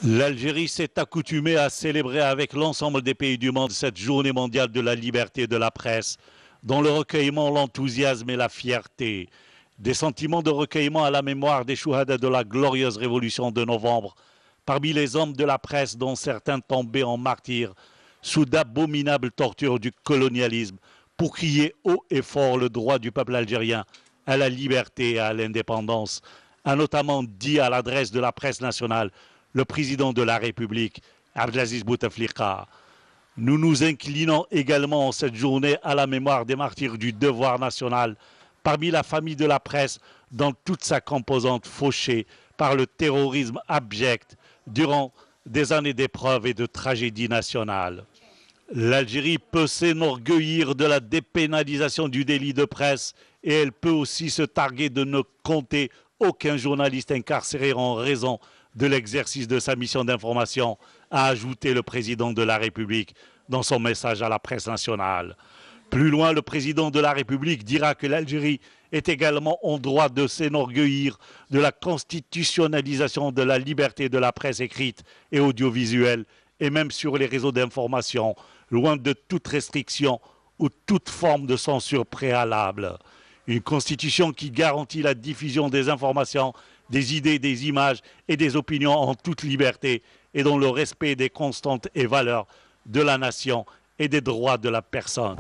L'Algérie s'est accoutumée à célébrer avec l'ensemble des pays du monde cette journée mondiale de la liberté de la presse, dont le recueillement, l'enthousiasme et la fierté. Des sentiments de recueillement à la mémoire des chouhadas de la glorieuse révolution de novembre, parmi les hommes de la presse dont certains tombaient en martyrs sous d'abominables tortures du colonialisme pour crier haut et fort le droit du peuple algérien à la liberté et à l'indépendance, a notamment dit à l'adresse de la presse nationale le président de la République, Abdelaziz Bouteflika. Nous nous inclinons également en cette journée à la mémoire des martyrs du devoir national, parmi la famille de la presse dans toute sa composante fauchée par le terrorisme abject durant des années d'épreuves et de tragédies nationales. L'Algérie peut s'enorgueillir de la dépénalisation du délit de presse et elle peut aussi se targuer de ne compter aucun journaliste incarcéré en raison de l'exercice de sa mission d'information, a ajouté le président de la République dans son message à la presse nationale. Plus loin, le président de la République dira que l'Algérie est également en droit de s'enorgueillir de la constitutionnalisation de la liberté de la presse écrite et audiovisuelle, et même sur les réseaux d'information, loin de toute restriction ou toute forme de censure préalable. Une constitution qui garantit la diffusion des informations, des idées, des images et des opinions en toute liberté et dans le respect des constantes et valeurs de la nation et des droits de la personne.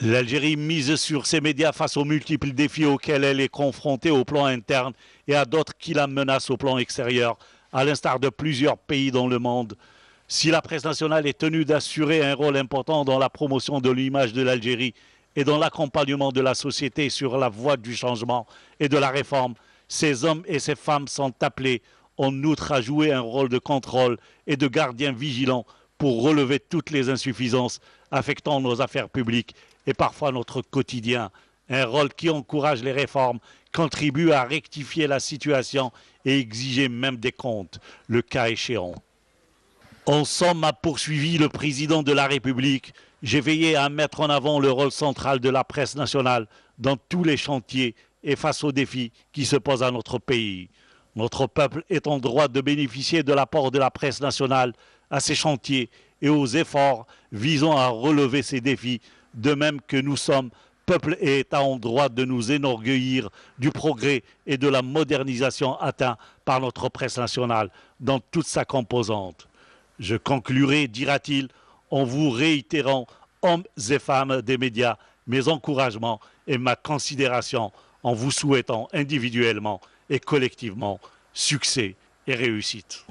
L'Algérie mise sur ses médias face aux multiples défis auxquels elle est confrontée au plan interne et à d'autres qui la menacent au plan extérieur, à l'instar de plusieurs pays dans le monde. Si la presse nationale est tenue d'assurer un rôle important dans la promotion de l'image de l'Algérie et dans l'accompagnement de la société sur la voie du changement et de la réforme, ces hommes et ces femmes sont appelés en outre à jouer un rôle de contrôle et de gardien vigilant pour relever toutes les insuffisances affectant nos affaires publiques et parfois notre quotidien. Un rôle qui encourage les réformes, contribue à rectifier la situation et exiger même des comptes, le cas échéant. En somme, a poursuivi le président de la République, j'ai veillé à mettre en avant le rôle central de la presse nationale dans tous les chantiers et face aux défis qui se posent à notre pays. Notre peuple est en droit de bénéficier de l'apport de la presse nationale à ces chantiers et aux efforts visant à relever ces défis, de même que nous sommes, peuple et État, en droit de nous enorgueillir du progrès et de la modernisation atteints par notre presse nationale dans toute sa composante. Je conclurai, dira-t-il, en vous réitérant, hommes et femmes des médias, mes encouragements et ma considération en vous souhaitant individuellement et collectivement succès et réussite.